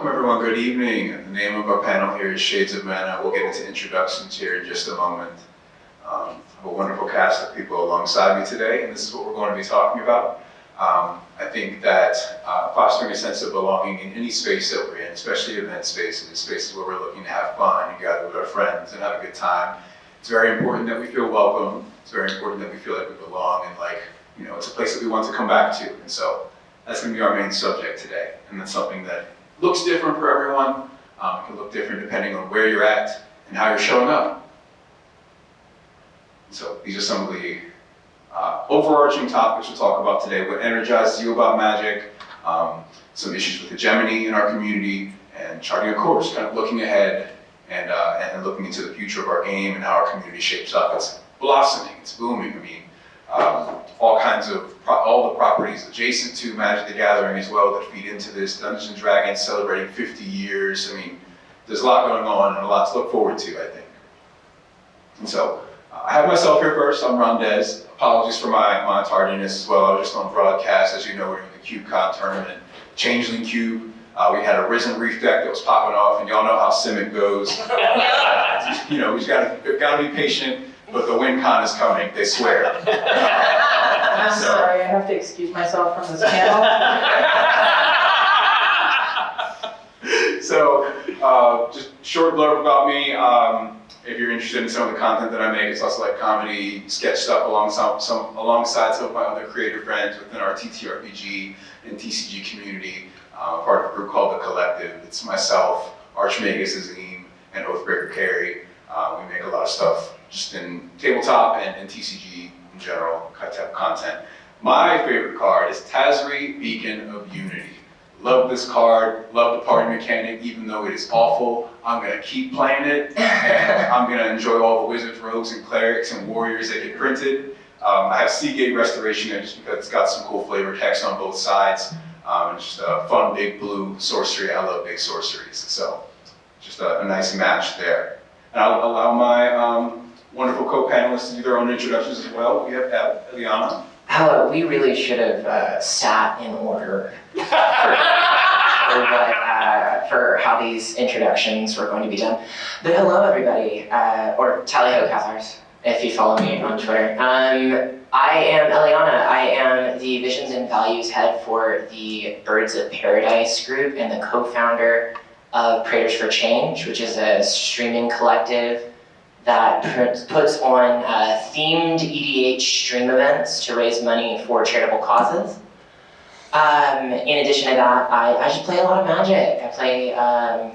Welcome everyone, good evening. The name of our panel here is Shades of Mana. We'll get into introductions here in just a moment. I have a wonderful cast of people alongside me today, and this is what we're going to be talking about. I think that fostering a sense of belonging in any space that we're in, especially event spaces, spaces where we're looking to have fun and gather with our friends and have a good time. It's very important that we feel welcome. It's very important that we feel like we belong and like, you know, it's a place that we want to come back to. And so that's going to be our main subject today. And that's something that looks different for everyone. It can look different depending on where you're at and how you're showing up. So these are some of the overarching topics we'll talk about today. What energizes you about magic, some issues with hegemony in our community, and charting a course, kind of looking ahead and looking into the future of our game and how our community shapes up. It's blossoming, it's booming. I mean, all kinds of, all the properties adjacent to Magic the Gathering as well that feed into this. Dungeons & Dragons celebrating 50 years. I mean, there's a lot going on and a lot to look forward to, I think. And so, I have myself here first. I'm Rondez. Apologies for my tardiness as well. I was just on broadcast. As you know, we're in the Cubecon tournament, Changeling Cube. We had a Risen Reef deck that was popping off, and y'all know how Simic goes. You know, we've got to be patient, but the WinCon is coming, they swear. I'm sorry, I have to excuse myself from this panel. So, just short blurb about me. If you're interested in some of the content that I make, it's also like comedy, sketch stuff alongside some of my other creative friends within our TTRPG and TCG community. Part of a group called The Collective. It's myself, Archmagus Azim, and Oathbreaker Carrie. We make a lot of stuff just in tabletop and TCG in general, type of content. My favorite card is Tazri, Beacon of Unity. Love this card, love the party mechanic, even though it is awful. I'm gonna keep playing it, and I'm gonna enjoy all the wizards, rogues, and clerics and warriors that get printed. I have Seagate Restoration there just because it's got some cool flavor text on both sides. It's just a fun big blue sorcery. I love big sorceries, so just a nice match there. And I'll allow my wonderful co-panelists to do their own introductions as well. We have Beth, Eliana. Hello, we really should have sat in order for how these introductions were going to be done. But hello everybody, or tally-ho cathars, if you follow me on Twitter. I am Eliana. I am the Visions and Values head for the Birds of Paradise group and the co-founder of Creators for Change, which is a streaming collective that puts on themed EDH stream events to raise money for charitable causes. In addition to that, I just play a lot of Magic. I play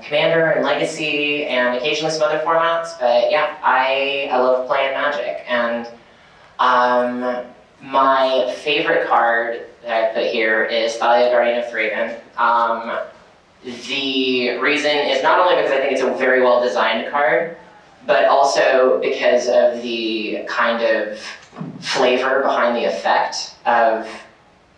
Commander and Legacy and occasionally some other formats, but yeah, I love playing Magic. And my favorite card that I put here is Thalia, Guardian of Thraben. The reason is not only because I think it's a very well designed card, but also because of the kind of flavor behind the effect of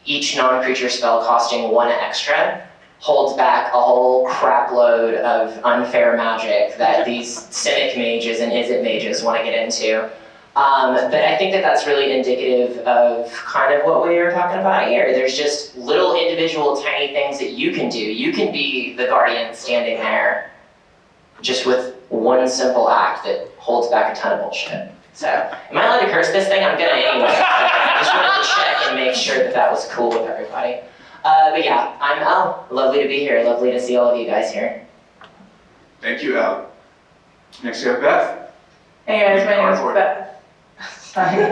each non-creature spell costing 1 extra holds back a whole crap load of unfair magic that these Simic mages and Izzet mages want to get into. But I think that that's really indicative of kind of what we were talking about here. There's just little individual tiny things that you can do. You can be the guardian standing there just with one simple act that holds back a ton of bullshit. So, am I allowed to curse this thing? I'm gonna anyway. I just wanted to check and make sure that that was cool with everybody. But yeah, I'm Al. Lovely to be here. Lovely to see all of you guys here. Thank you, Al. Next we have Beth. Hey guys, my name is Beth. Sorry.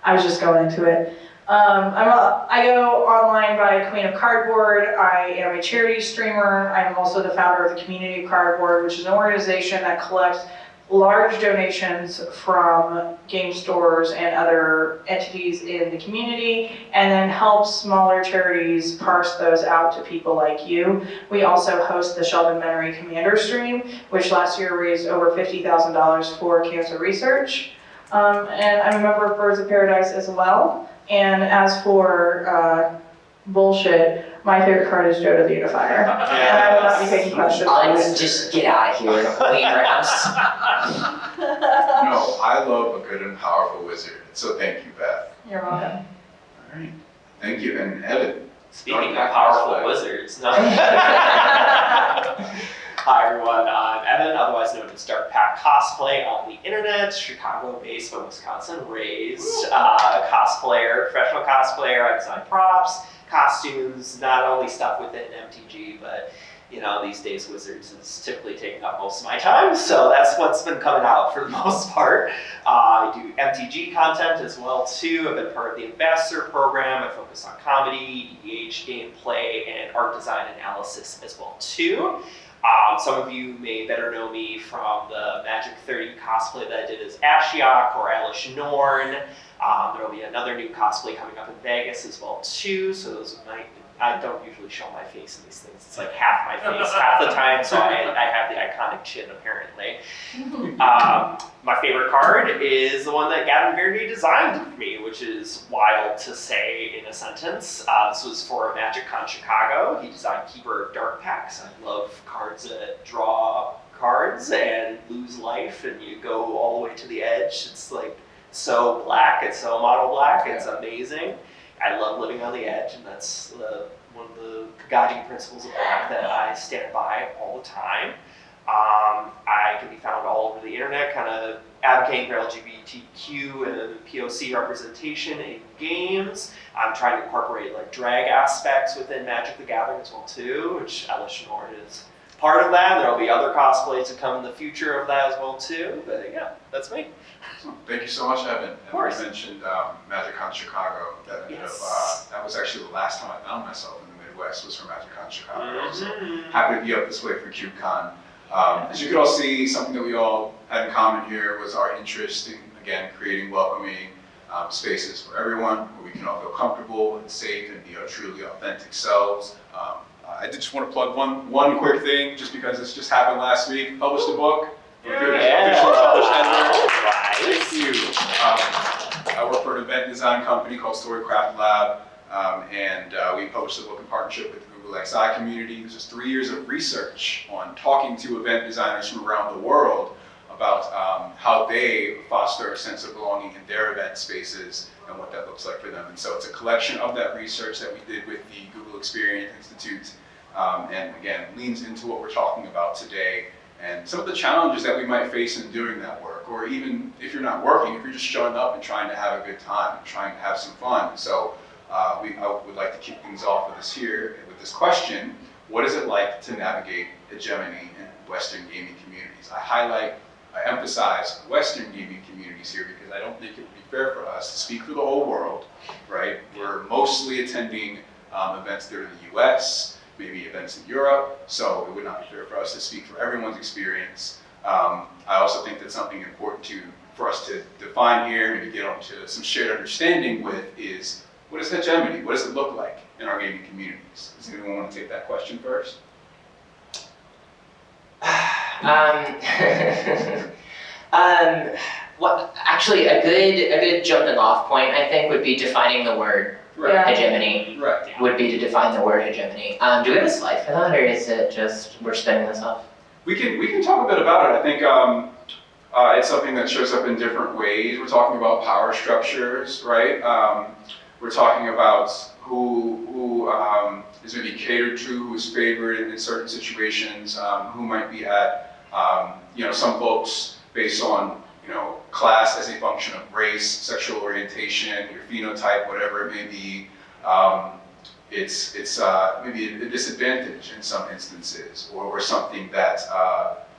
I was just going into it. I go online by Queen of Cardboard. I am a charity streamer. I'm also the founder of the Community of Cardboard, which is an organization that collects large donations from game stores and other entities in the community, and then helps smaller charities parse those out to people like you. We also host the Sheldon Menery Commander stream, which last year raised over $50,000 for cancer research. And I'm a member of Birds of Paradise as well. And as for bullshit, my favorite card is Jodo the Unifier. And I will not be taking questions. Just get out of here. Leave your house. No, I love a good and powerful wizard. So thank you, Beth. You're welcome. All right. Thank you. And Evan. Speaking of powerful wizards, no. otherwise known as Darkpactcosplay on the internet, Chicago-based but Wisconsin-raised cosplayer, professional cosplayer. I design props, costumes, not only stuff within MTG, but these days Wizards is typically taking up most of my time, so that's what's been coming out for the most part. I do MTG content as well too. I've been part of the Ambassador program. I focus on comedy, EDH, gameplay, and art design analysis as well too. Some of you may better know me from the Magic 30 cosplay that I did as Ashiok or Alish Norn. There will be another new cosplay coming up in Vegas as well too, so those might. I don't usually show my face in these things. It's like half my face half the time, so I have the iconic chin apparently. My favorite card is the one that Gavin Verdi designed for me, which is wild to say in a sentence. This was for Magic Con Chicago. He designed Keeper of Dark Packs. I love cards that draw cards and lose life, and you go all the way to the edge. It's like so black, it's so mono black, it's amazing. I love living on the edge, and that's one of the guiding principles of black that I stand by all the time. I can be found all over the internet, kind of advocating for LGBTQ and POC representation in games. I'm trying to incorporate like drag aspects within Magic the Gathering as well too, which Alish Norn is part of that. There will be other cosplays to come in the future of that as well too. But yeah, that's me. Thank you so much, Evan. Of course. You mentioned Magic Con Chicago. That was actually the last time I found myself in the Midwest was for Magic Con Chicago. So happy to be up this way for CubeCon. As you could all see, something that we all had in common here was our interest in, again, creating welcoming spaces for everyone, where we can all feel comfortable and safe and be our truly authentic selves. I did just want to plug one quick thing, just because this just happened last week. Published a book. Officially published editor. Thank you. I work for an event design company called Storycraft Lab, and we published a book in partnership with the Google XI community. This is 3 years of research on talking to event designers from around the world about how they foster a sense of belonging in their event spaces and what that looks like for them. And so it's a collection of that research that we did with the Google Experience Institute, and again, leans into what we're talking about today and some of the challenges that we might face in doing that work, or even if you're not working, if you're just showing up and trying to have a good time, and trying to have some fun. So I would like to kick things off with this question: what is it like to navigate hegemony in Western gaming communities? I emphasize Western gaming communities here because I don't think it would be fair for us to speak for the whole world, right? We're mostly attending events that are in the US, maybe events in Europe, so it would not be fair for us to speak for everyone's experience. I also think that's something important for us to define here, maybe get onto some shared understanding with, is what is hegemony? What does it look like in our gaming communities? Does anyone want to take that question first? Well, actually, a good jumping off point, I think, would be defining the word hegemony. Right. Would be to define the word hegemony. Do we have a slide for that, or is it just we're spinning this off? We can talk a bit about it. I think it's something that shows up in different ways. We're talking about power structures, right? We're talking about who is maybe catered to, who is favored in certain situations, who might be at, some folks based on, class as a function of race, sexual orientation, your phenotype, whatever it may be. It's maybe a disadvantage in some instances, or something that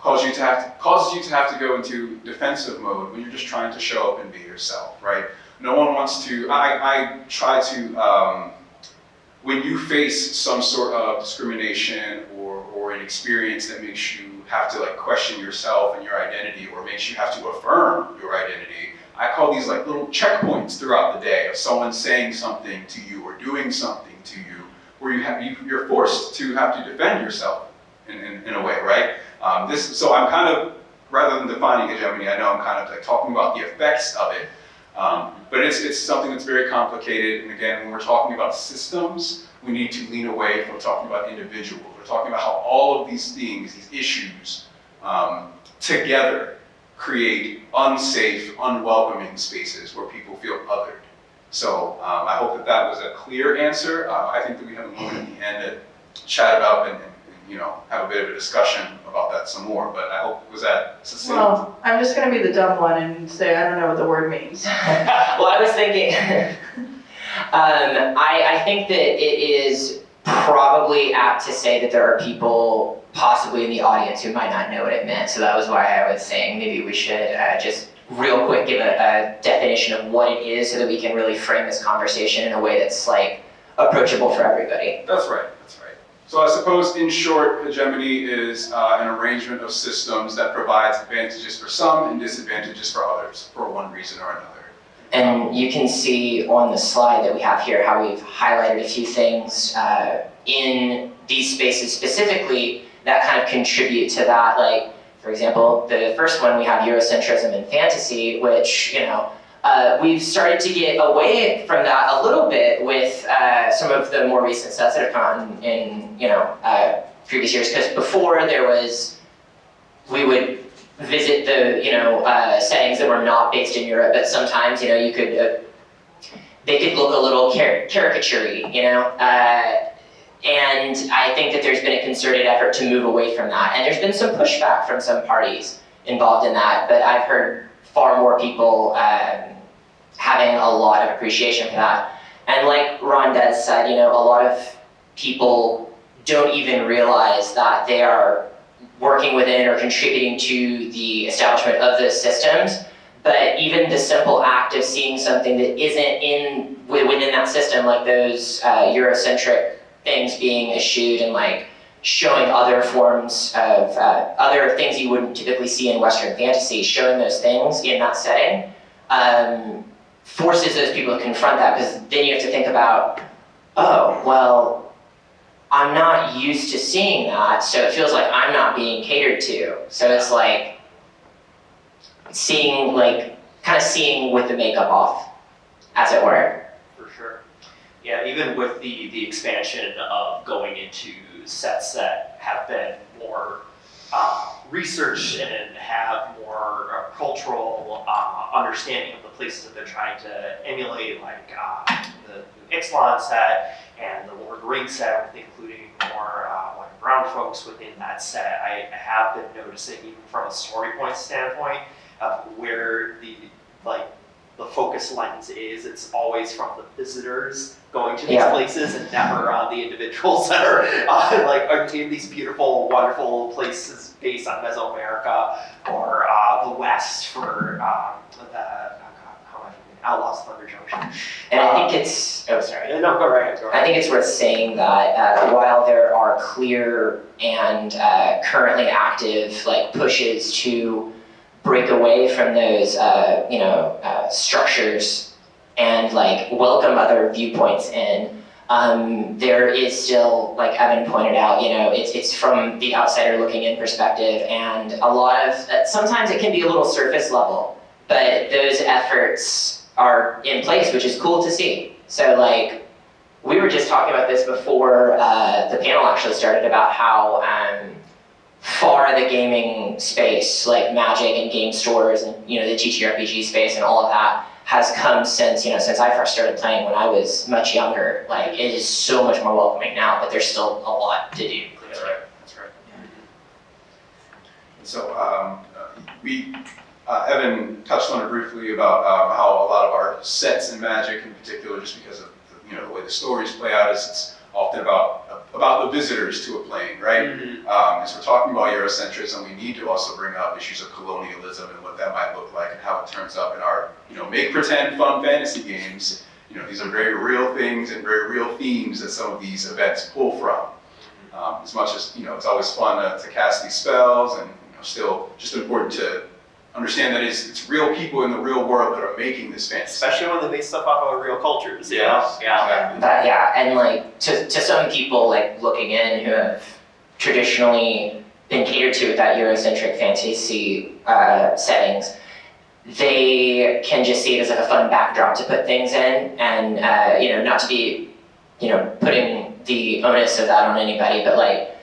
causes you to have to go into defensive mode when you're just trying to show up and be yourself, right? No one wants to. I try to. When you face some sort of discrimination or an experience that makes you have to question yourself and your identity, or makes you have to affirm your identity, I call these little checkpoints throughout the day of someone saying something to you or doing something to you, where you're forced to have to defend yourself in a way, right? So I'm kind of, rather than defining hegemony, I know I'm kind of talking about the effects of it. But it's something that's very complicated, and again, when we're talking about systems, we need to lean away from talking about individuals. We're talking about how all of these things, these issues, together create unsafe, unwelcoming spaces where people feel othered. So I hope that was a clear answer. I think that we have a moment at the end to chat it up and have a bit of a discussion about that some more. But I hope, was that succinct? Well, I'm just gonna be the dumb one and say I don't know what the word means. Well, I was thinking, I think that it is probably apt to say that there are people possibly in the audience who might not know what it meant. So that was why I was saying maybe we should just real quick give a definition of what it is so that we can really frame this conversation in a way that's like approachable for everybody. That's right, that's right. So I suppose in short, hegemony is an arrangement of systems that provides advantages for some and disadvantages for others for one reason or another. And you can see on the slide that we have here how we've highlighted a few things in these spaces specifically that kind of contribute to that. Like, for example, the first one we have Eurocentrism and fantasy, which, we've started to get away from that a little bit with some of the more recent sets that have come out in previous years. Because before we would visit the settings that were not based in Europe, but sometimes they could look a little caricature-y, and I think that there's been a concerted effort to move away from that, and there's been some pushback from some parties involved in that, but I've heard far more people having a lot of appreciation for that. And like Rondez said, a lot of people don't even realize that they are working within or contributing to the establishment of those systems, but even the simple act of seeing something that isn't within that system, like those Eurocentric things being eschewed and like showing other forms of other things you wouldn't typically see in Western fantasy, showing those things in that setting forces those people to confront that, because then you have to think about, oh, well, I'm not used to seeing that, so it feels like I'm not being catered to. So it's like seeing with the makeup off, as it were. For sure. Yeah, even with the expansion of going into sets that have been more researched and have more cultural understanding of the places that they're trying to emulate, like the Ixalan set and the Lord of the Rings set, including more white and brown folks within that set. I have been noticing, even from a story point standpoint, of where the focus lens is. It's always from the visitors going to these places and never on the individuals that are in these beautiful, wonderful places based on Mesoamerica or the West for Outlaws of Thunder Junction. And I think it's, No, go right ahead. I think it's worth saying that while there are clear and currently active pushes to break away from those structures and welcome other viewpoints in, there is still, like Evan pointed out, it's from the outsider looking in perspective, and a lot of sometimes it can be a little surface level, but those efforts are in place, which is cool to see. So we were just talking about this before the panel actually started, about how far the gaming space, like Magic and game stores and the TTRPG space and all of that has come since I first started playing when I was much younger. It is so much more welcoming now, but there's still a lot to do. That's right. And so Evan touched on it briefly about how a lot of our sets in Magic in particular, just because of the way the stories play out, is it's often about the visitors to a plane, right? Mm-hmm. As we're talking about Eurocentrism, we need to also bring up issues of colonialism and what that might look like and how it turns up in our make pretend fun fantasy games. These are very real things and very real themes that some of these events pull from. As much as it's always fun to cast these spells, and still just important to understand that it's real people in the real world that are making this fantasy. Especially when they base stuff off of real cultures. Yes, exactly. But yeah, and to some people looking in who have traditionally been catered to with that Eurocentric fantasy settings, they can just see it as a fun backdrop to put things in, and not to be putting the onus of that on anybody, but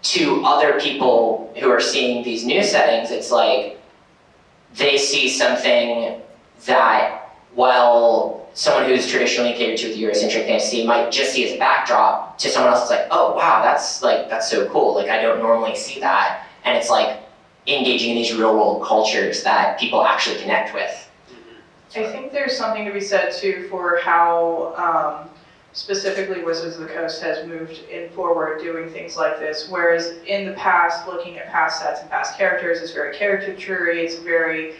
to other people who are seeing these new settings, it's they see something that, while someone who's traditionally catered to with Eurocentric fantasy might just see as a backdrop to someone else. It's like, oh wow, that's so cool. Like I don't normally see that, and it's like engaging in these real world cultures that people actually connect with. I think there's something to be said too for how specifically Wizards of the Coast has moved in forward doing things like this, whereas in the past, looking at past sets and past characters is very caricature-y, it's very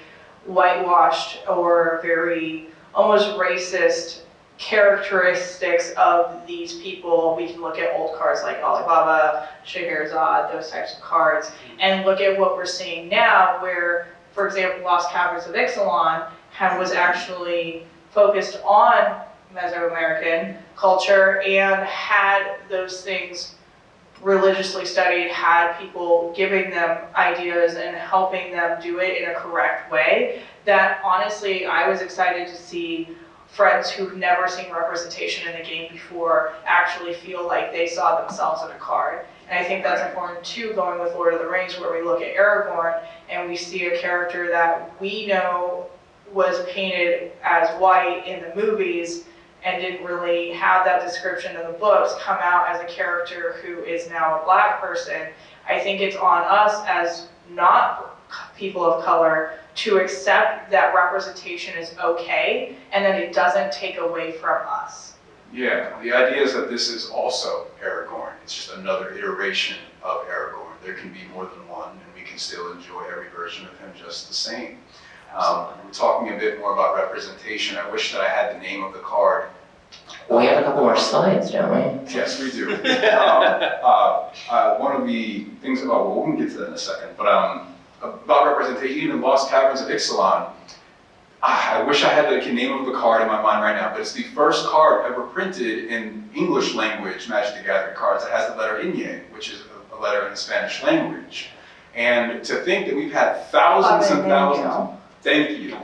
whitewashed or very almost racist characteristics of these people. We can look at old cards like Alibaba, Scheherazade, those types of cards, and look at what we're seeing now where, for example, Lost Caverns of Ixalan was actually focused on Mesoamerican culture and had those things religiously studied, had people giving them ideas and helping them do it in a correct way, that honestly I was excited to see friends who've never seen representation in the game before actually feel like they saw themselves in a card. And I think that's important too, going with Lord of the Rings, where we look at Aragorn and we see a character that we know was painted as white in the movies and didn't really have that description in the books come out as a character who is now a black person. I think it's on us as not people of color to accept that representation is okay and that it doesn't take away from us. Yeah, the idea is that this is also Aragorn. It's just another iteration of Aragorn. There can be more than one, and we can still enjoy every version of him just the same. We're talking a bit more about representation. I wish that I had the name of the card. We have a couple more slides, don't we? Yes, we do. One of the things about, well, we can get to that in a second, but about representation, even Lost Caverns of Ixalan, I wish I had the name of the card in my mind right now, but it's the first card ever printed in English language Magic the Gathering cards that has the letter Inye, which is a letter in the Spanish language. And to think that we've had thousands and thousands, thank you,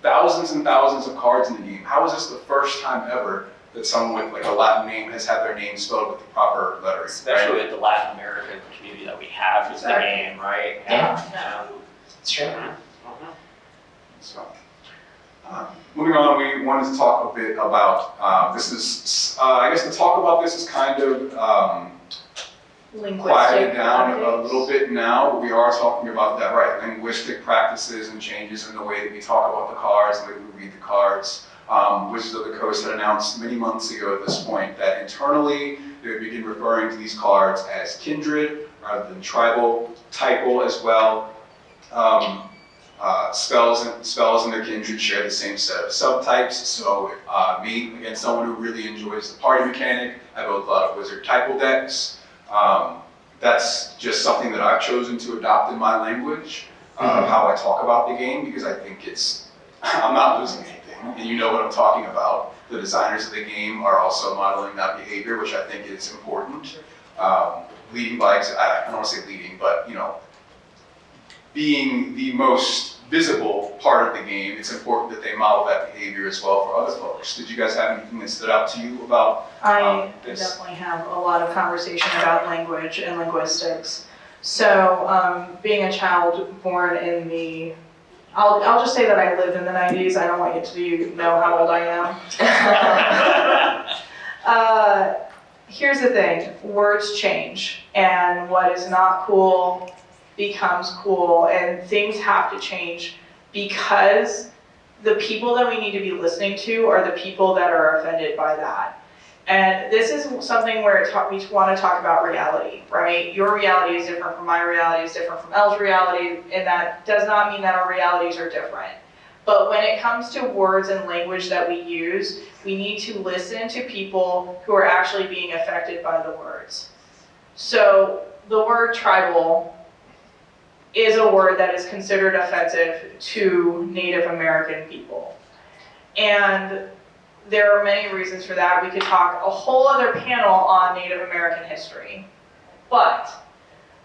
thousands and thousands of cards in the game. How is this the first time ever that someone with like a Latin name has had their name spelled with the proper lettering? Especially with the Latin American community that we have in the game, right? Yeah. It's true. So, moving on, we wanted to talk a bit about, I guess the talk about this is kind of quieted down a little bit now. We are talking about that, right, linguistic practices and changes in the way that we talk about the cards, the way we read the cards. Wizards of the Coast had announced many months ago at this point that internally they would begin referring to these cards as kindred rather than tribal, typal as well. Spells and their kindred share the same set of subtypes. So me, again, someone who really enjoys the party mechanic, I build a lot of wizard typal decks. That's just something that I've chosen to adopt in my language, how I talk about the game, because I think I'm not losing anything, and you know what I'm talking about. The designers of the game are also modeling that behavior, which I think is important. Leading by, I don't want to say leading, but being the most visible part of the game, it's important that they model that behavior as well for other folks. Did you guys have anything that stood out to you about this? I definitely have a lot of conversation about language and linguistics. So being a child born in the, I'll just say that I lived in the 90s. I don't want you to know how old I am. Here's the thing, words change, and what is not cool becomes cool, and things have to change because the people that we need to be listening to are the people that are offended by that. And this is something where we want to talk about reality, right? Your reality is different from my reality, is different from Elle's reality, and that does not mean that our realities are different. But when it comes to words and language that we use, we need to listen to people who are actually being affected by the words. So the word tribal is a word that is considered offensive to Native American people. And there are many reasons for that. We could talk a whole other panel on Native American history. But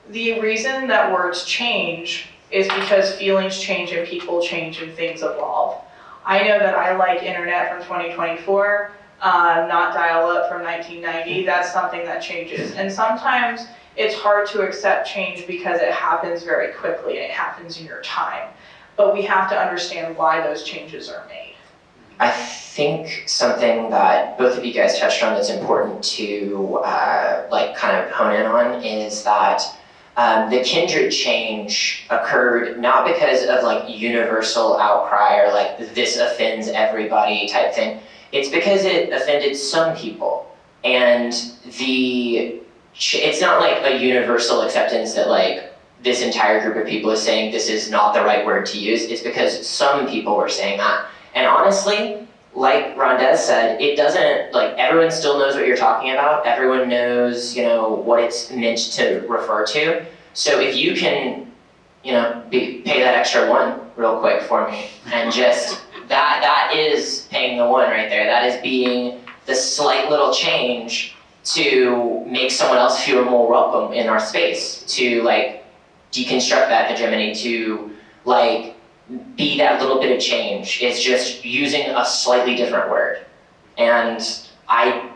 the reason that words change is because feelings change and people change and things evolve. I know that I like internet from 2024, not dial-up from 1990. That's something that changes. And sometimes it's hard to accept change because it happens very quickly and it happens in your time. But we have to understand why those changes are made. I think something that both of you guys touched on that's important to like kind of hone in on is that the kindred change occurred not because of like universal outcry or like this offends everybody type thing. It's because it offended some people, and it's not like a universal acceptance that like this entire group of people is saying this is not the right word to use. It's because some people were saying that. And honestly, like Rondez said, it doesn't, like, everyone still knows what you're talking about. Everyone knows, you know, what it's meant to refer to. So if you can, you know, pay that extra one real quick for me, and just, that is paying the one right there. That is being the slight little change to make someone else feel more welcome in our space, to, like, deconstruct that hegemony, to, like, be that little bit of change. It's just using a slightly different word. And I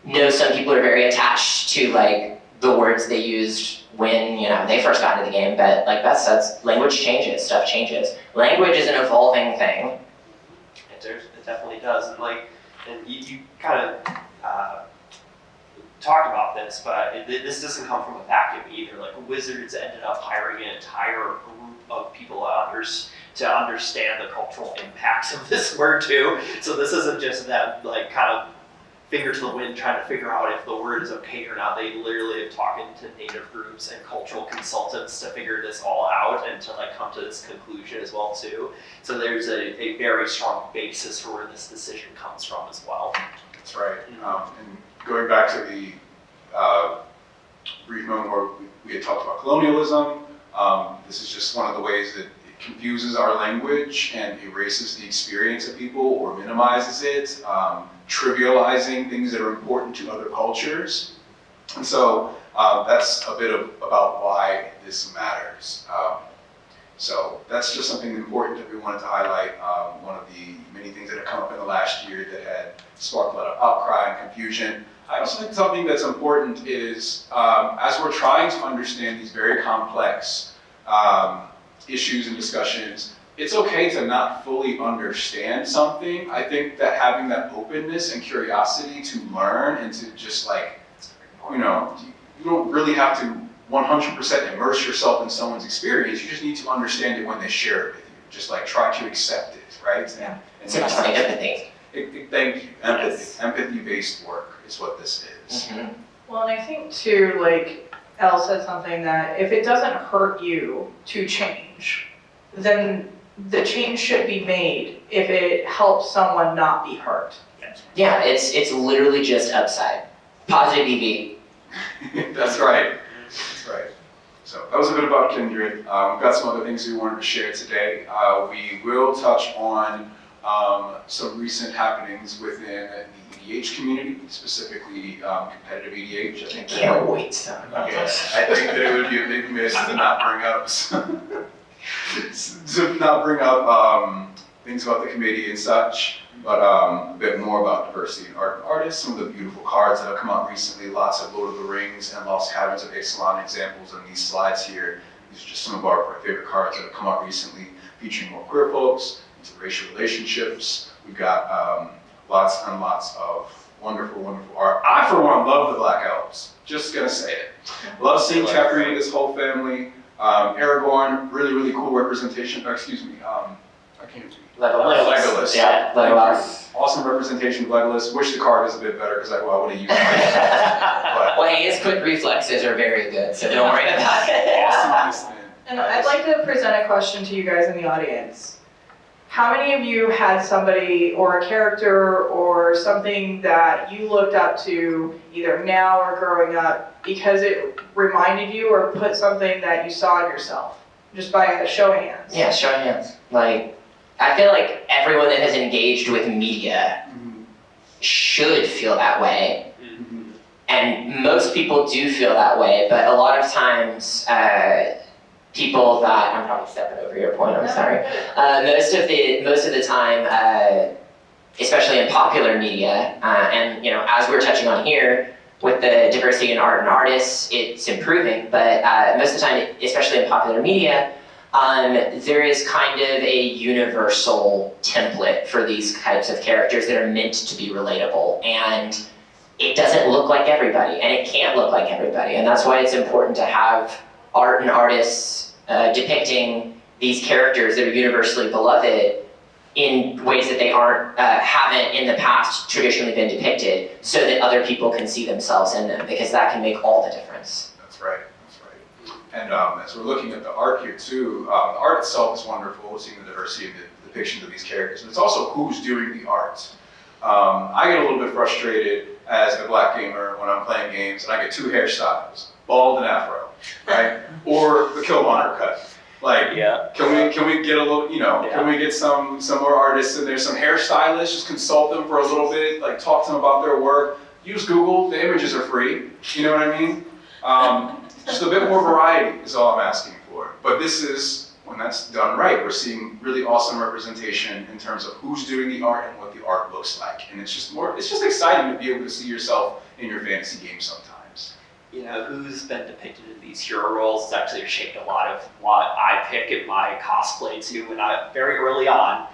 know some people are very attached to like the words they used when, you know, they first got into the game, but like Beth said, language changes, stuff changes. Language is an evolving thing. It definitely does. And you kind of talked about this, but this doesn't come from a vacuum either. Like Wizards ended up hiring an entire group of people to understand the cultural impacts of this word too. So this isn't just them like kind of finger to the wind trying to figure out if the word is okay or not. They literally have talked to native groups and cultural consultants to figure this all out and to like come to this conclusion as well too. So there's a very strong basis for where this decision comes from as well. That's right. And going back to the brief moment where we had talked about colonialism, this is just one of the ways that it confuses our language and erases the experience of people or minimizes it, trivializing things that are important to other cultures. And so that's a bit about why this matters. So that's just something important that we wanted to highlight. One of the many things that have come up in the last year that had sparked a lot of outcry and confusion. I also think something that's important is, as we're trying to understand these very complex issues and discussions, it's okay to not fully understand something. I think that having that openness and curiosity to learn and to just like, you know, you don't really have to 100% immerse yourself in someone's experience. You just need to understand it when they share it with you. Just like try to accept it, right? Yeah. And So much like empathy. Thank you. Empathy. Yes. Empathy-based work is what this is. Mm-hmm. Well, and I think too, like Elle said something that if it doesn't hurt you to change, then the change should be made if it helps someone not be hurt. Yeah, it's literally just upside. Positive EV. That's right. That's right. So that was a bit about Kindred. We've got some other things we wanted to share today. We will touch on some recent happenings within the EDH community, specifically competitive EDH. I think Can't wait to talk about yes, this. I think that it would be a big miss to not bring up things about the committee and such, but a bit more about diversity in art and artists. Some of the beautiful cards that have come out recently, lots of Lord of the Rings and Lost Caverns of Ixalan examples on these slides here. These are just some of our favorite cards that have come out recently, featuring more queer folks, interracial relationships. We've got lots and lots of wonderful, wonderful art. I, for one, love the Black Elves. Just gonna say it. Love seeing Teferi and his whole family. Aragorn, really, really cool representation. Excuse me, I can't read. Legolas. Yeah, Legolas. Awesome representation of Legolas. Wish the card was a bit better because I would have used it. Well, his quick reflexes are very good, so don't worry about it. Awesome. And I'd like to present a question to you guys in the audience. How many of you had somebody or a character or something that you looked up to either now or growing up because it reminded you or put something that you saw in yourself? Just by a show of hands. Yeah, show of hands. Like, I feel like everyone that has engaged with media should feel that way. Mm-hmm. And most people do feel that way, but a lot of times, people that, I'm probably stepping over your point, I'm sorry. Most of the time, especially in popular media, and you know, as we're touching on here, with the diversity in art and artists, it's improving, but most of the time, especially in popular media, there is kind of a universal template for these types of characters that are meant to be relatable, and it doesn't look like everybody, and it can't look like everybody, and that's why it's important to have art and artists depicting these characters that are universally beloved in ways that they haven't in the past traditionally been depicted, so that other people can see themselves in them, because that can make all the difference. That's right. And as we're looking at the art here too, the art itself is wonderful, seeing the diversity of the depictions of these characters, but it's also who's doing the art. I get a little bit frustrated as a black gamer when I'm playing games and I get two hairstyles, bald and afro, right? Or the Killmonger cut. Like, can we get a little, can we get some more artists in there, some hairstylists, just consult them for a little bit, like talk to them about their work. Use Google, the images are free, you know what I mean? Just a bit more variety is all I'm asking for. But this is, when that's done right, we're seeing really awesome representation in terms of who's doing the art and what the art looks like. And it's just exciting to be able to see yourself in your fantasy game sometimes. Who's been depicted in these hero roles has actually shaped a lot of what I pick in my cosplay too. And very early on,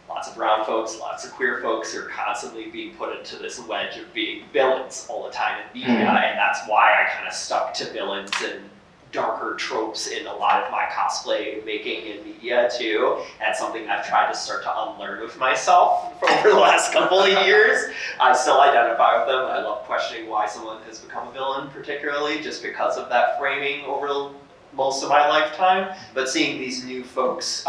lots of brown folks, lots of queer folks are constantly being put into this wedge of being villains all the time in media, and that's why I kind of stuck to villains and darker tropes in a lot of my cosplay making in media too. That's something I've tried to start to unlearn with myself over the last couple of years. I still identify with them. I love questioning why someone has become a villain, particularly just because of that framing over most of my lifetime. But seeing these new folks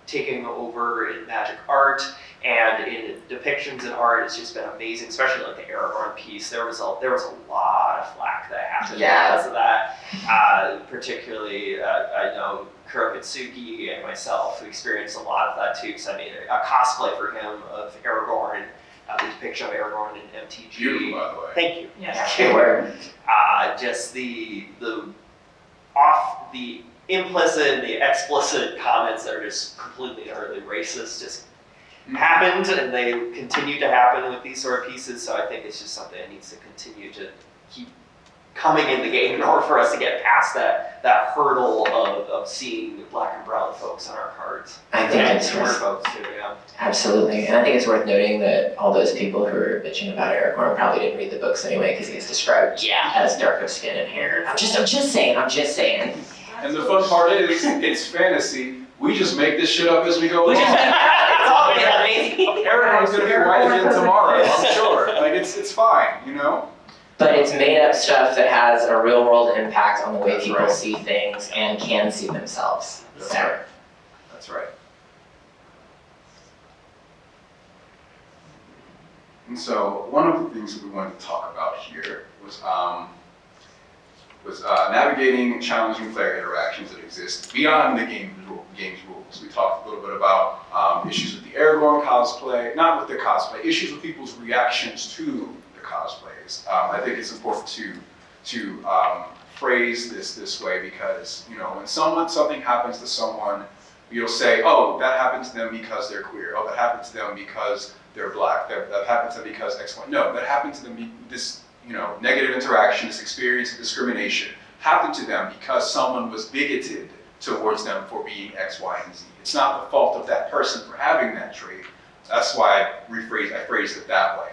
taking over in magic art and in depictions in art has just been amazing, especially like the Aragorn piece. There was a lot of flack that happened because of that. Particularly, I know Kurokitsuki and myself who experienced a lot of that too, because I made a cosplay for him of Aragorn, the depiction of Aragorn in MTG. Beautiful, by the way. Thank you. Yes. Just the implicit and the explicit comments that are just completely and utterly racist just happened, and they continue to happen with these sort of pieces. So I think it's just something that needs to continue to keep coming in the game in order for us to get past that hurdle of seeing black and brown folks on our cards. I think and it's queer folks too, yeah. Absolutely, and I think it's worth noting that all those people who are bitching about Aragorn probably didn't read the books anyway, because he's described as dark of skin and hair. I'm just saying. And the fun part is, it's fantasy. We just make this shit up as we go along. It's all amazing. Aragorn's gonna be white again tomorrow, I'm sure. Like, it's fine, But it's made up stuff that has a real world impact on the way That's people right. see things and can see themselves. That's right. And so one of the things that we wanted to talk about here was navigating and challenging player interactions that exist beyond the game's rules. We talked a little bit about issues with the Aragorn cosplay, not with the cosplay, issues with people's reactions to the cosplays. I think it's important to phrase this way because, when something happens to someone, you'll say, oh, that happened to them because they're queer. Oh, that happened to them because they're black. That happened to them because X, Y. No, that happened to them, this negative interaction, this experience of discrimination happened to them because someone was bigoted towards them for being X, Y, and Z. It's not the fault of that person for having that trait. That's why I phrased it that way.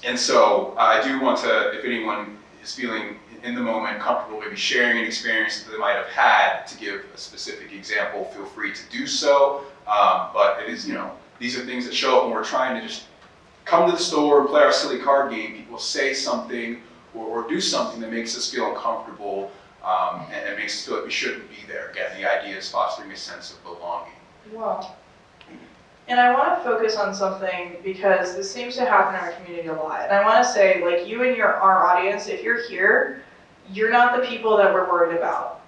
And so I do want to, if anyone is feeling in the moment comfortable maybe sharing an experience that they might have had, to give a specific example, feel free to do so. But it is, these are things that show up when we're trying to just come to the store and play our silly card game. People say something or do something that makes us feel uncomfortable and it makes us feel like we shouldn't be there. Again, the idea is fostering a sense of belonging. Well, and I want to focus on something because this seems to happen in our community a lot. And I want to say, like, you and our audience, if you're here, you're not the people that we're worried about.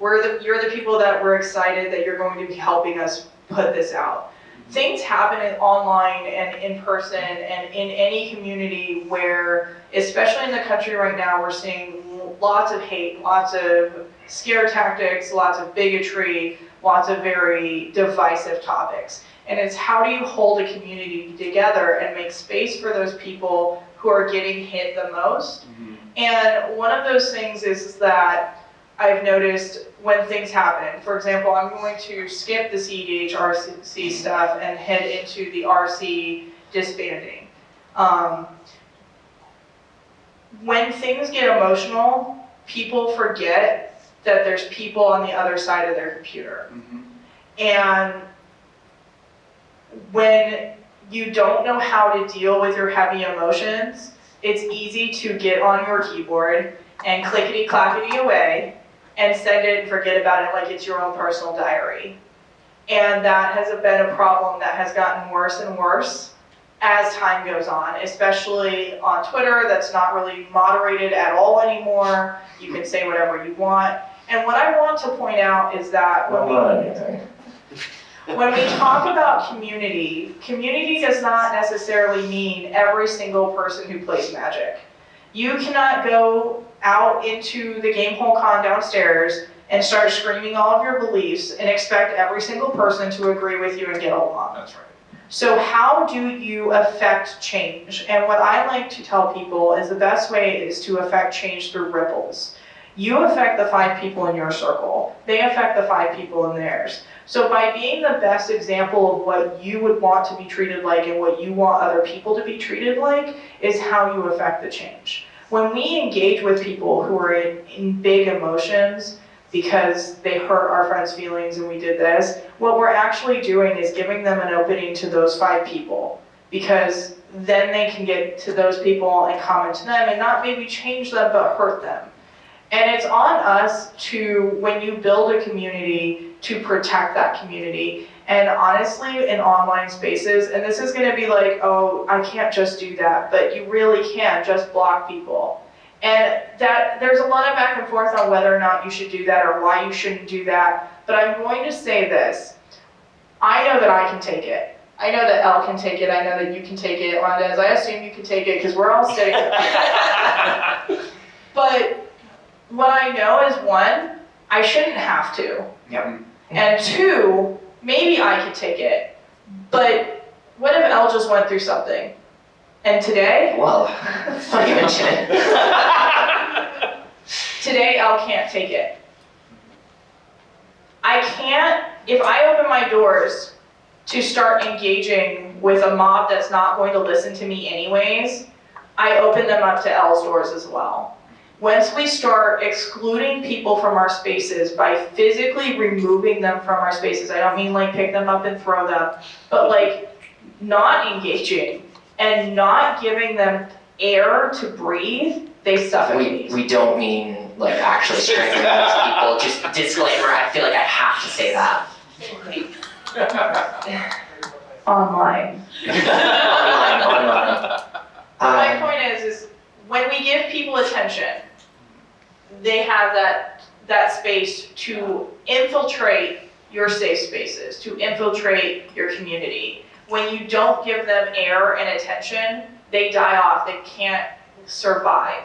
You're the people that we're excited that you're going to be helping us put this out. Things happen online and in person and in any community where, especially in the country right now, we're seeing lots of hate, lots of scare tactics, lots of bigotry, lots of very divisive topics. And it's how do you hold a community together and make space for those people who are getting hit the most? Mm-hmm. And one of those things is that I've noticed when things happen. For example, I'm going to skip the CEDH RC stuff and head into the RC disbanding. When things get emotional, people forget that there's people on the other side of their computer. And when you don't know how to deal with your heavy emotions, it's easy to get on your keyboard and clickety-clackety away and send it and forget about it like it's your own personal diary. And that has been a problem that has gotten worse and worse as time goes on, especially on Twitter. That's not really moderated at all anymore. You can say whatever you want. And what I want to point out is that when we talk about community, community does not necessarily mean every single person who plays Magic. You cannot go out into the Gamehole Con downstairs and start screaming all of your beliefs and expect every single person to agree with you and get along. That's right. So how do you affect change? And what I like to tell people is the best way is to affect change through ripples. You affect the 5 people in your circle. They affect the 5 people in theirs. So by being the best example of what you would want to be treated like and what you want other people to be treated like is how you affect the change. When we engage with people who are in big emotions because they hurt our friends' feelings and we did this, what we're actually doing is giving them an opening to those 5 people, because then they can get to those people and comment to them and not maybe change them but hurt them. And it's on us to, when you build a community, to protect that community. And honestly, in online spaces, and this is gonna be like, oh, I can't just do that, but you really can just block people. And that there's a lot of back and forth on whether or not you should do that or why you shouldn't do that. But I'm going to say this. I know that I can take it. I know that Elle can take it. I know that you can take it. Rondez, I assume you can take it because we're all sitting there. But what I know is, 1, I shouldn't have to. Yep. And 2, maybe I could take it. But what if Elle just went through something? And today? Well, funny you mention it. Today, Elle can't take it. I can't, if I open my doors to start engaging with a mob that's not going to listen to me anyways, I open them up to Elle's doors as well. Once we start excluding people from our spaces by physically removing them from our spaces, I don't mean like pick them up and throw them, but like not engaging and not giving them air to breathe, they suffocate. We don't mean like actually strangling those people. Just disclaimer, I feel like I have to say that. Online. Online. My point is when we give people attention, they have that space to infiltrate your safe spaces, to infiltrate your community. When you don't give them air and attention, they die off, they can't survive.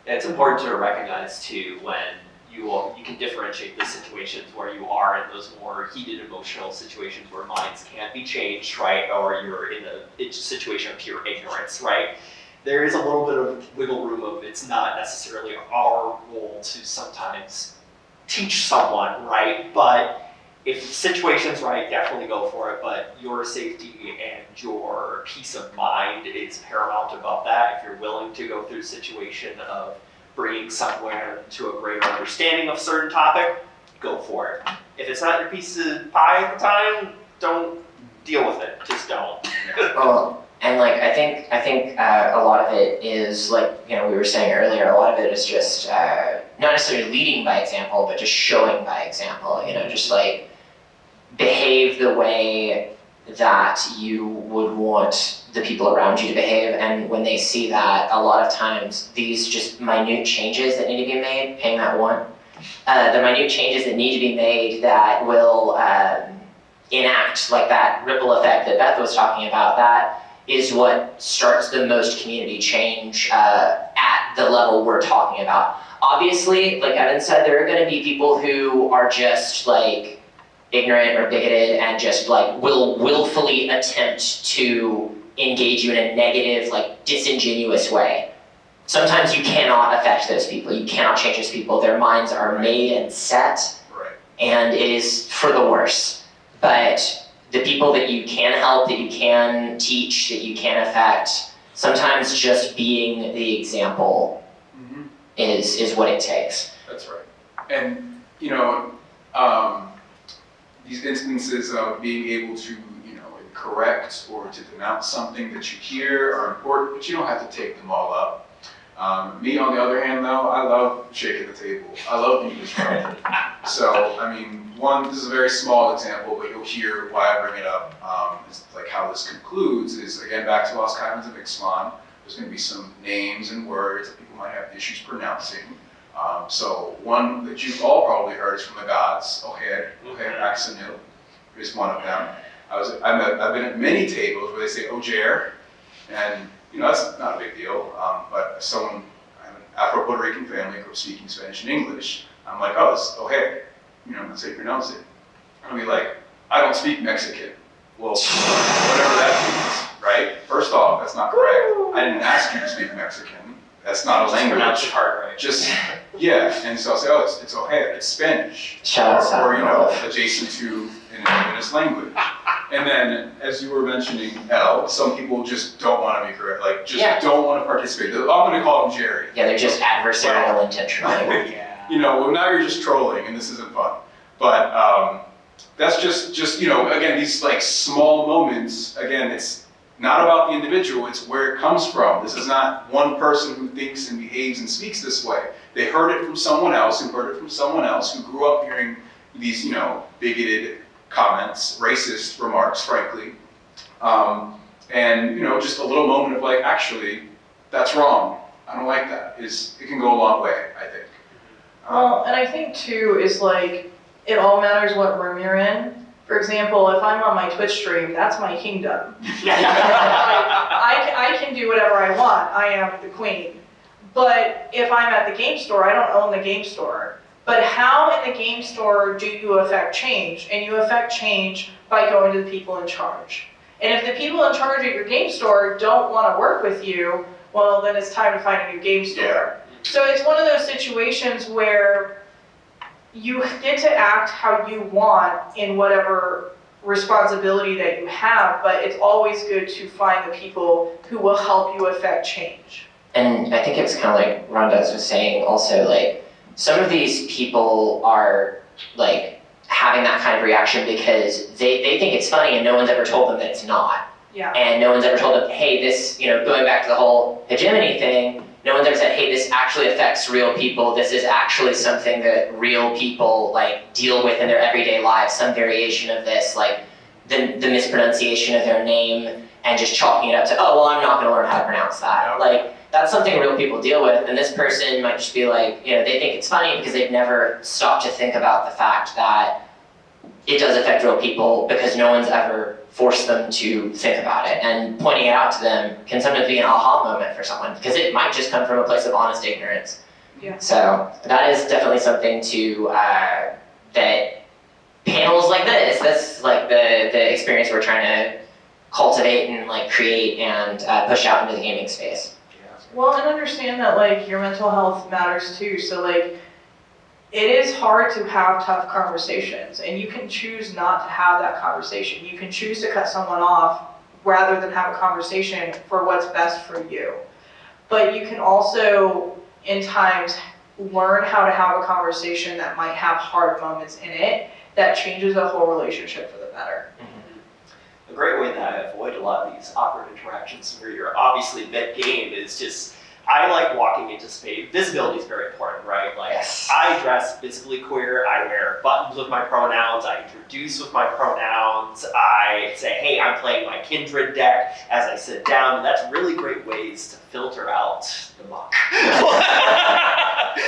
Yeah, it's important to recognize too when you can differentiate the situations where you are in those more heated emotional situations where minds can't be changed, right? Or you're in a situation of pure ignorance, right? There is a little bit of wiggle room of it's not necessarily our role to sometimes teach someone, right? But if the situation's right, definitely go for it. But your safety and your peace of mind is paramount above that. If you're willing to go through a situation of bringing someone to a greater understanding of a certain topic, go for it. If it's not your piece of pie at the time, don't deal with it. Just don't. Well, and like I think a lot of it is like, you know, we were saying earlier, a lot of it is just not necessarily leading by example, but just showing by example. You know, just like behave the way that you would want the people around you to behave, and when they see that, a lot of times these just minute changes that need to be made, paying that one, the minute changes that need to be made that will enact like that ripple effect that Beth was talking about, that is what starts the most community change at the level we're talking about. Obviously, like Evan said, there are going to be people who are just like ignorant or bigoted and just like will willfully attempt to engage you in a negative, like disingenuous way. sometimes you cannot affect those people. You cannot change those people. Their minds are made and set, Right. and it is for the worse. But the people that you can help, that you can teach, that you can affect, sometimes just being the example Mm-hmm. is what it takes. That's right. And, these instances of being able to, correct or to denounce something that you hear are important, but you don't have to take them all up. Me, on the other hand, though, I love shaking the table. I love being disruptive. So, this is a very small example, but you'll hear why I bring it up. It's like how this concludes is, again, back to Lost Cabins of Ixtlan. There's going to be some names and words that people might have issues pronouncing. So one that you've all probably heard is from the gods, Oher Axanil is one of them. I've been at many tables where they say Ojer, and that's not a big deal, but I have an Afro-Puerto Rican family, grew up speaking Spanish and English. I'm like, oh, it's Oher, that's how you pronounce it. I'll be like, I don't speak Mexican. Well, whatever that means, right? First off, that's not correct. I didn't ask you to speak Mexican. That's not a language. Pronounce the part right. Just, yeah, and so I'll say, oh, it's Oher, it's Spanish. Shout out Or adjacent to an indigenous language. And then, as you were mentioning, Elle, some people just don't want to be correct, don't want to participate. I'm going to call him Jerry. Yeah, they're just adversarial intentionally. Yeah. Well, now you're just trolling, and this isn't fun. But that's just again, these small moments, again, it's not about the individual, it's where it comes from. This is not one person who thinks and behaves and speaks this way. They heard it from someone else who heard it from someone else who grew up hearing these, bigoted comments, racist remarks, frankly. And, just a little moment of actually, that's wrong. I don't like that. It can go a long way, I think. Well, and I think too is it all matters what room you're in. For example, if I'm on my Twitch stream, that's my kingdom. I can do whatever I want. I am the queen. But if I'm at the game store, I don't own the game store. But how in the game store do you affect change? And you affect change by going to the people in charge. And if the people in charge at your game store don't want to work with you, well, then it's time to find a new game store. Yeah. So it's one of those situations where you get to act how you want in whatever responsibility that you have, but it's always good to find the people who will help you affect change. And I think it's kind of like Rondez was saying also, some of these people are having that kind of reaction because they think it's funny and no one's ever told them that it's not. Yeah. And no one's ever told them, hey, this, going back to the whole hegemony thing, no one's ever said, hey, this actually affects real people. This is actually something that real people deal with in their everyday lives, some variation of this, the mispronunciation of their name and just chalking it up to, oh, well, I'm not gonna learn how to pronounce that. That's something real people deal with, and this person might just be they think it's funny because they've never stopped to think about the fact that it does affect real people because no one's ever forced them to think about it, and pointing it out to them can sometimes be an aha moment for someone because it might just come from a place of honest ignorance. Yeah. So that is definitely something to that panels like this. That's the experience we're trying to cultivate and create and push out into the gaming space. Well, and understand that your mental health matters too. So it is hard to have tough conversations, and you can choose not to have that conversation. You can choose to cut someone off rather than have a conversation for what's best for you. But you can also, in times, learn how to have a conversation that might have hard moments in it that changes a whole relationship for the better. A great way that I avoid a lot of these awkward interactions where you're obviously mid-game is just, I like walking into space. Visibility is very important, right? Yes. I dress visibly queer, I wear buttons with my pronouns, I introduce with my pronouns, I say, hey, I'm playing my kindred deck as I sit down, and that's really great ways to filter out the muck.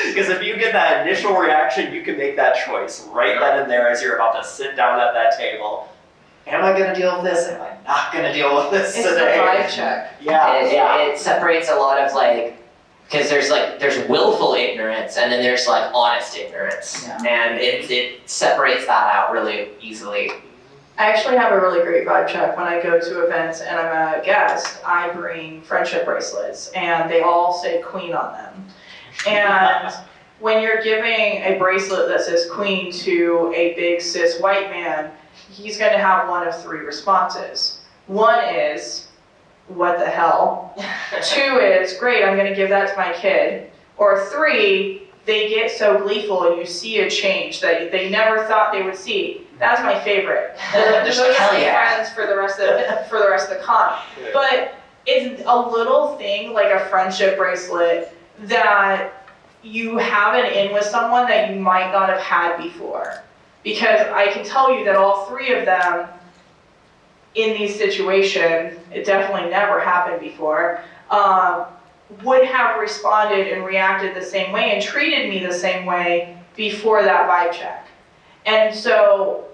Because if you get that initial reaction, you can make that choice right then and there as you're about to sit down at that table. Am I going to deal with this? Am I not going to deal with this It's today? the vibe check. Yeah. It separates a lot of because there's willful ignorance and then there's honest ignorance, Yeah. and it separates that out really easily. I actually have a really great vibe check when I go to events and I'm a guest. I bring friendship bracelets and they all say queen on them. And when you're giving a bracelet that says queen to a big cis white man, he's going to have one of three responses. One is, what the hell? Two is, great, I'm going to give that to my kid. Or three, they get so gleeful and you see a change that they never thought they would see. That's my favorite. Those are my friends for the rest of the con. But it's a little thing like a friendship bracelet that you have an in with someone that you might not have had before. Because I can tell you that all three of them in these situations, it definitely never happened before, would have responded and reacted the same way and treated me the same way before that vibe check. And so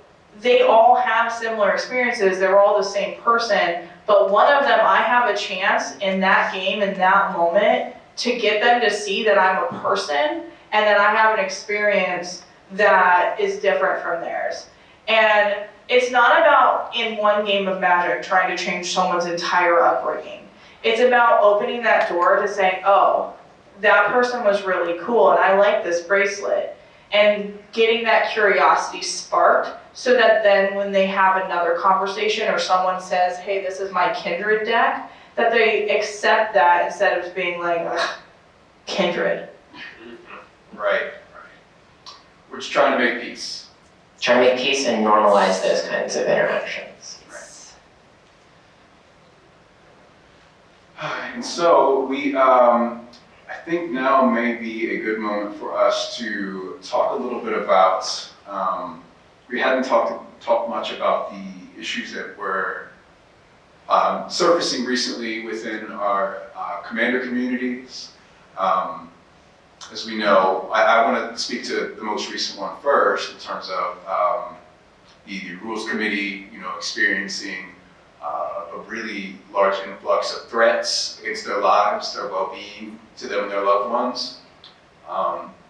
they all have similar experiences, they're all the same person, but one of them, I have a chance in that game, in that moment, to get them to see that I'm a person and that I have an experience that is different from theirs. And it's not about, in one game of Magic, trying to change someone's entire upbringing. It's about opening that door to saying, oh, that person was really cool and I like this bracelet. And getting that curiosity sparked so that then when they have another conversation or someone says, hey, this is my kindred deck, that they accept that instead of being like, ugh, kindred. Right. We're just trying to make peace. Trying to make peace and normalize those kinds of interactions. And so I think now may be a good moment for us to talk a little bit about, we hadn't talked much about the issues that were surfacing recently within our commander communities. As we know, I want to speak to the most recent one first in terms of the rules committee, experiencing a really large influx of threats against their lives, their well-being, to them and their loved ones.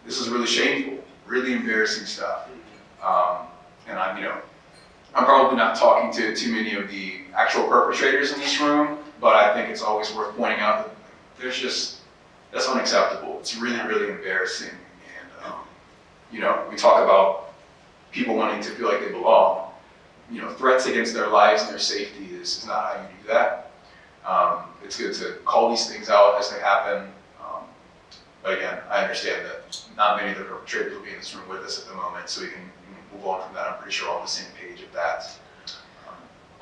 This is really shameful, really embarrassing stuff. And I'm probably not talking to too many of the actual perpetrators in this room, but I think it's always worth pointing out that that's unacceptable. It's really, really embarrassing. And, we talk about people wanting to feel like they belong. Threats against their lives and their safety is not how you do that. It's good to call these things out as they happen. But again, I understand that not many of the perpetrators will be in this room with us at the moment, so we can move on from that. I'm pretty sure we're on the same page of that.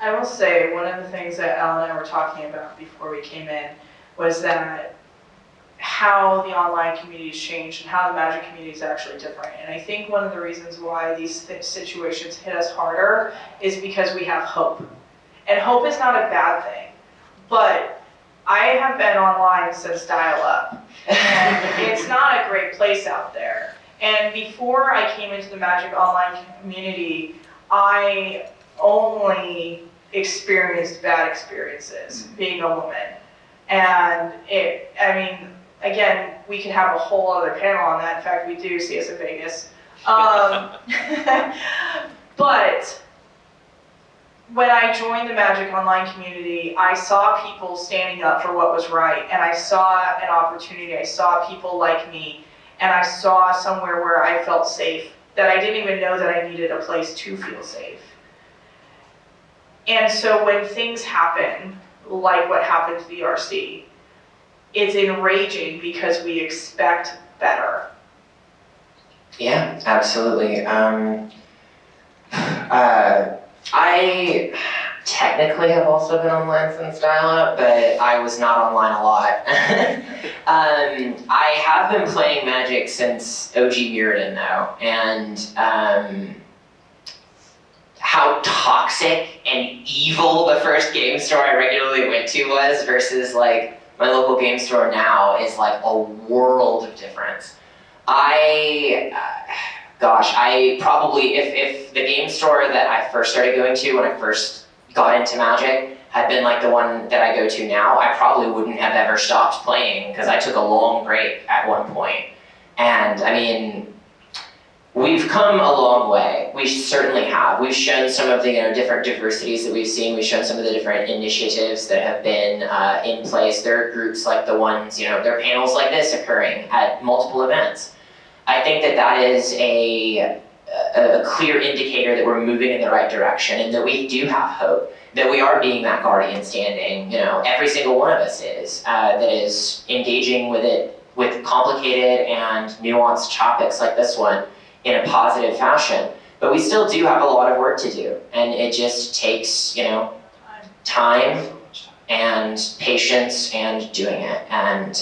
I will say, one of the things that Al and I were talking about before we came in was that how the online communities changed and how the Magic community is actually different. And I think one of the reasons why these situations hit us harder is because we have hope. And hope is not a bad thing, but I have been online since dial-up, and it's not a great place out there. And before I came into the Magic online community, I only experienced bad experiences being a woman. And again, we could have a whole other panel on that. In fact, we do, see us in Vegas. But when I joined the Magic Online community, I saw people standing up for what was right, and I saw an opportunity. I saw people like me, and I saw somewhere where I felt safe, that I didn't even know that I needed a place to feel safe. And so when things happen, like what happened to the RC, it's enraging because we expect better. Yeah, absolutely. I technically have also been online since dial-up, but I was not online a lot. I have been playing Magic since OG Mirrodin though, and how toxic and evil the first game store I regularly went to was versus like my local game store now is like a world of difference. I probably, if the game store that I first started going to when I first got into Magic had been like the one that I go to now, I probably wouldn't have ever stopped playing because I took a long break at one point. And I mean, we've come a long way. We certainly have. We've shown some of the different diversities that we've seen. We've shown some of the different initiatives that have been in place. There are groups like the ones, there are panels like this occurring at multiple events. I think that is a clear indicator that we're moving in the right direction and that we do have hope, that we are being that guardian standing, every single one of us is, that is engaging with it with complicated and nuanced topics like this one in a positive fashion. But we still do have a lot of work to do, and it just takes, time and patience and doing it. And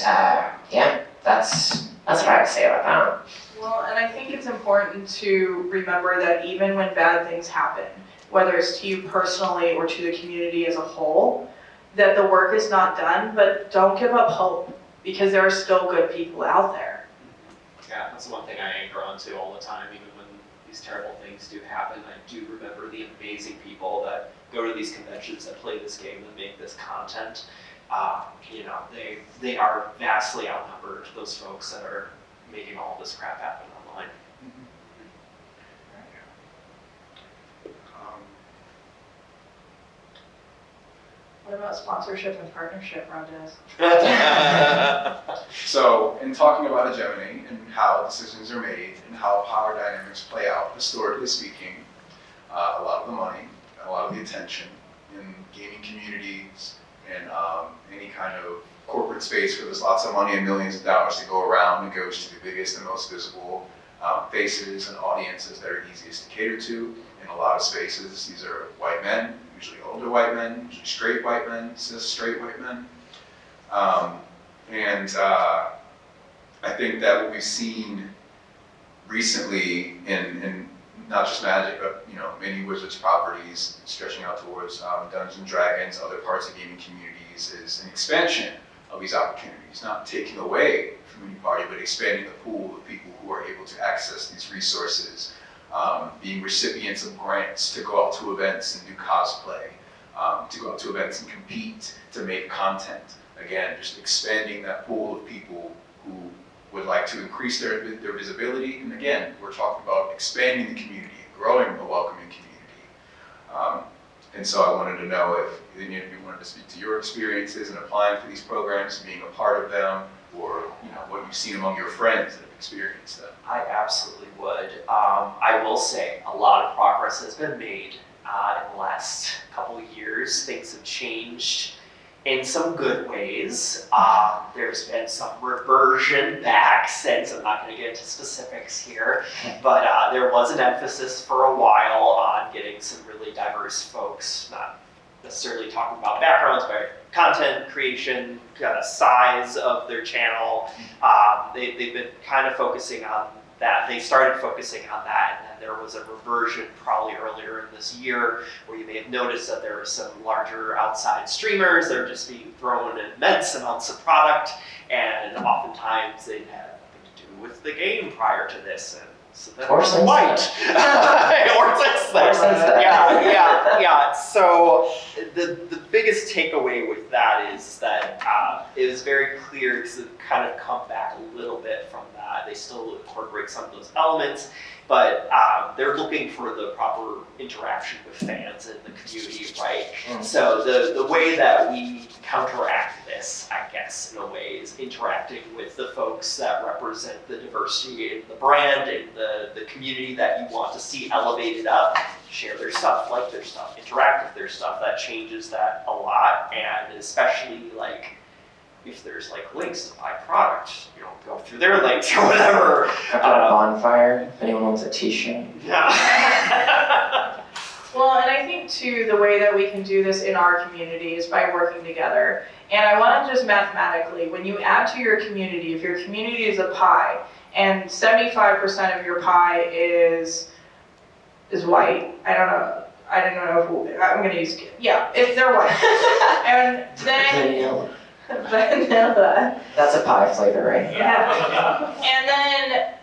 that's what I would say about that. Well, and I think it's important to remember that even when bad things happen, whether it's to you personally or to the community as a whole, that the work is not done, but don't give up hope, because there are still good people out there. Yeah, that's the one thing I anchor onto all the time, even when these terrible things do happen. I do remember the amazing people that go to these conventions, that play this game, that make this content. They are vastly outnumbered, those folks that are making all this crap happen online. What about sponsorship and partnership, Rondez? So, in talking about hegemony and how decisions are made and how power dynamics play out, historically speaking, a lot of the money, a lot of the attention in gaming communities and any kind of corporate space where there's lots of money and millions of dollars to go around, and goes to the biggest and most visible faces and audiences that are easiest to cater to. In a lot of spaces, these are white men, usually older white men, usually straight white men, cis straight white men. I think that what we've seen recently in not just Magic, but many Wizards properties stretching out towards Dungeons and Dragons, other parts of gaming communities, is an expansion of these opportunities, not taking away from any party, but expanding the pool of people who are able to access these resources, being recipients of grants to go out to events and do cosplay, to go out to events and compete, to make content. Again, just expanding that pool of people who would like to increase their visibility. And again, we're talking about expanding the community, growing a welcoming community. And so I wanted to know if any of you wanted to speak to your experiences in applying for these programs, being a part of them, or what you've seen among your friends that have experienced them. I absolutely would. I will say a lot of progress has been made in the last couple of years. Things have changed in some good ways. There's been some reversion back since, I'm not going to get into specifics here, but there was an emphasis for a while on getting some really diverse folks, not necessarily talking about backgrounds, but content creation, kind of size of their channel. They've been kind of focusing on that. They started focusing on that, and then there was a reversion probably earlier in this year where you may have noticed that there were some larger outside streamers that are just being thrown immense amounts of product, and oftentimes they had nothing to do with the game prior to this. And so then Or since white. Or since then. Yeah. So the biggest takeaway with that is that it was very clear, because it kind of come back a little bit from that. They still incorporate some of those elements, but they're looking for the proper interaction with fans and the community, right? So the way that we counteract this, I guess, in a way, is interacting with the folks that represent the diversity in the brand and the community that you want to see elevated up. Share their stuff, like their stuff, interact with their stuff. That changes that a lot, and especially if there's links to buy product, go through their links or whatever. I've got a bonfire, if anyone wants a t-shirt. Yeah. Well, and I think too, the way that we can do this in our community is by working together. And I want to just mathematically, when you add to your community, if your community is a pie, and 75% of your pie is white, I don't know if I'm going to use, if they're white. And then vanilla. That's a pie flavor, right? Yeah. And then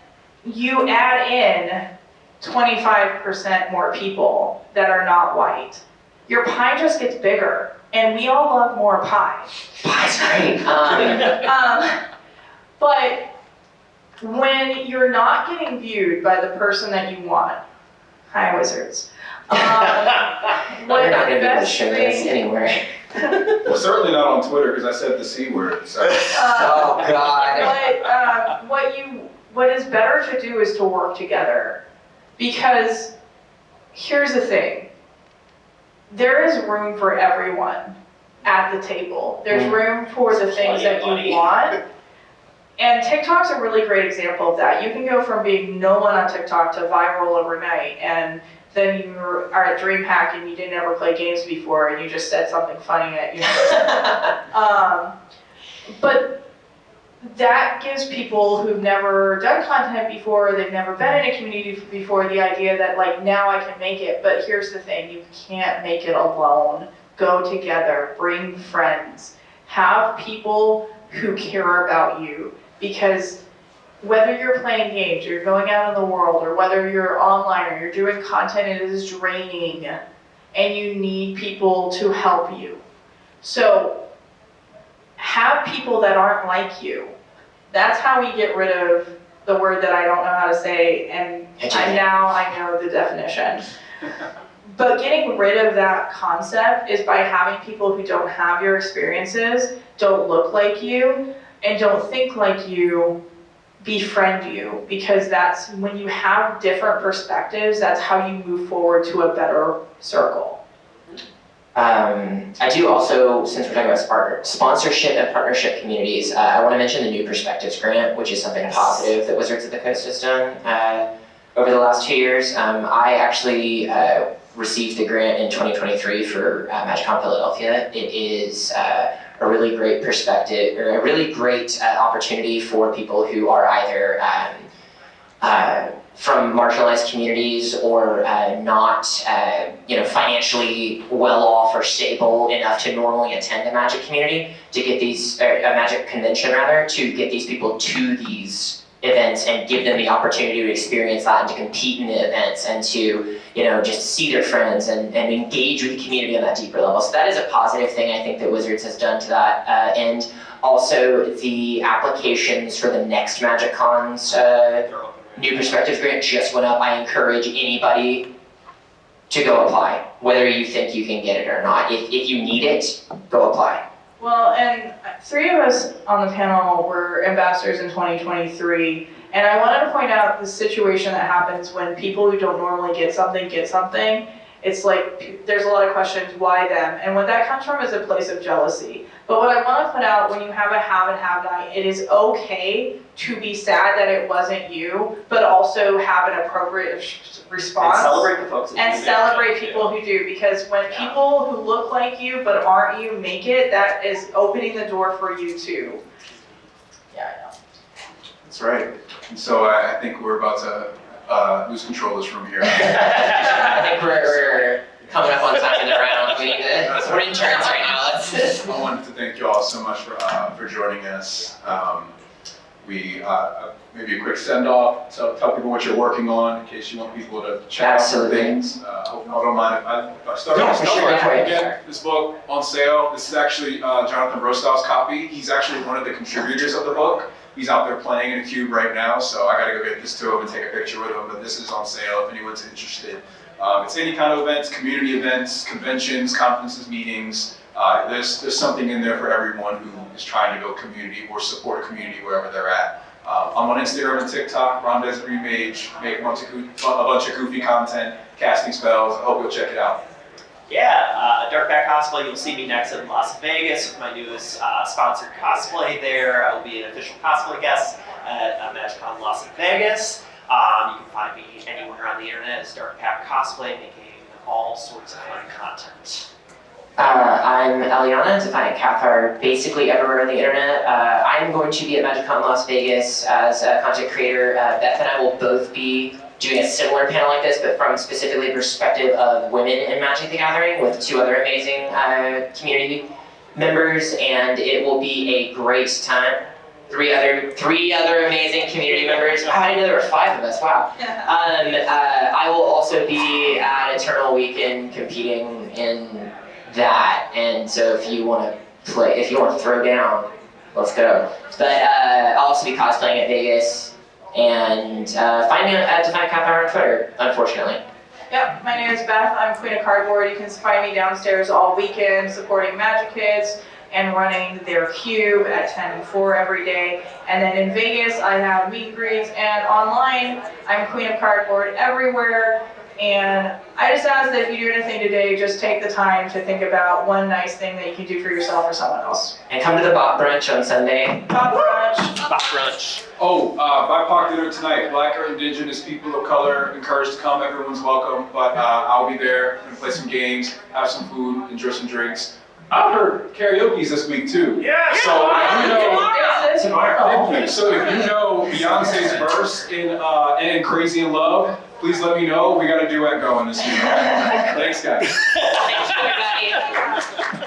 you add in 25% more people that are not white. Your pie just gets bigger, and we all love more pie. Pie's great. But when you're not getting viewed by the person that you want, hi wizards. We're not going to be able to show this anywhere. Well, certainly not on Twitter because I said the C word. So. Oh God. But what is better to do is to work together, because here's the thing. There is room for everyone at the table. There's room for the things that you want. And TikTok's a really great example of that. You can go from being no one on TikTok to viral overnight, and then you are at DreamHack and you didn't ever play games before and you just said something funny at university. But that gives people who've never done content before, they've never been in a community before, the idea that like, now I can make it. But here's the thing, you can't make it alone. Go together, bring friends, have people who care about you, because whether you're playing games, or you're going out in the world, or whether you're online, or you're doing content, it is draining, and you need people to help you. So have people that aren't like you. That's how we get rid of the word that I don't know how to say, and now I know the definition. But getting rid of that concept is by having people who don't have your experiences, don't look like you, and don't think like you, befriend you, because that's when you have different perspectives, that's how you move forward to a better circle. I do also, since we're talking about sponsorship and partnership communities, I want to mention the New Perspectives Grant, which is something positive that Wizards of the Coast has done over the last 2 years. I actually received the grant in 2023 for MagicCon Philadelphia. It is a really great perspective, or a really great opportunity for people who are either from marginalized communities or not financially well off or stable enough to normally attend a Magic community, to get these, a Magic convention rather, to get these people to these events and give them the opportunity to experience that and to compete in the events and to just see their friends and engage with the community on that deeper level. So that is a positive thing I think that Wizards has done to that end. Also, the applications for the next Magic Cons New Perspectives Grant just went up. I encourage anybody to go apply, whether you think you can get it or not. If you need it, go apply. Well, and 3 of us on the panel were ambassadors in 2023, and I wanted to point out the situation that happens when people who don't normally get something. It's like, there's a lot of questions, why them? And what that comes from is a place of jealousy. But what I want to put out, when you have a have and have night, it is okay to be sad that it wasn't you, but also have an appropriate response. And celebrate the folks that and do celebrate people who do, because when people who look like you but aren't you make it, that is opening the door for you too. Yeah, I know. That's right. And so I think we're about to lose control of this room here. I think we're coming up on time in the round. We need to, we're in turns right now. I wanted to thank you all so much for joining us. We maybe a quick send off. So tell people what you're working on in case you want people to check out some things. Hope y'all don't mind if I start. Again, this book on sale. This is actually Jonathan Rostov's copy. He's actually one of the contributors of the book. He's out there playing in a cube right now, so I gotta go get this to him and take a picture with him, but this is on sale if anyone's interested. It's any kind of events, community events, conventions, conferences, meetings. There's something in there for everyone who is trying to build community or support a community wherever they're at. I'm on Instagram and TikTok, rondezgreenmage, make a bunch of goofy content, casting spells. I hope you'll check it out. Yeah, darkpactcosplay, you'll see me next in Las Vegas with my newest sponsored cosplay there. I will be an official cosplay guest at MagicCon Las Vegas. You can find me anywhere on the internet as darkpactcosplay, making all sorts of fun content. I'm Eliana, defiantcathar, basically everywhere on the internet. I'm going to be at MagicCon Las Vegas as a content creator. Beth and I will both be doing a similar panel like this, but from specifically the perspective of women in Magic the Gathering with 2 other amazing community members, and it will be a great time. 3 other amazing community members. Wow, I didn't know there were 5 of us, wow. I will also be at Eternal Weekend competing in that, and so if you want to play, if you want to throw down, let's go. But I'll also be cosplaying at Vegas And find me at defiantcathar on Twitter, unfortunately. Yep, my name is Beth. I'm Queen of Cardboard. You can find me downstairs all weekend supporting Magic Kids and running their cube at 10 and 4 every day. And then in Vegas, I have meet and greets, and online, I'm Queen of Cardboard everywhere. And I just ask that if you do anything today, just take the time to think about one nice thing that you can do for yourself or someone else. And come to the Bot Brunch on Sunday. Bot brunch. Bot brunch. Oh, BIPOC dinner tonight. Black or Indigenous people of color encouraged to come. Everyone's welcome. But I'll be there and play some games, have some food, enjoy some drinks. I heard karaoke's this week too. Yeah. So if you know, It's tomorrow. thank you. So if you know Beyonce's verse in Crazy in Love, please let me know. We got a duet going this week. Thanks, guys. Thanks, everybody.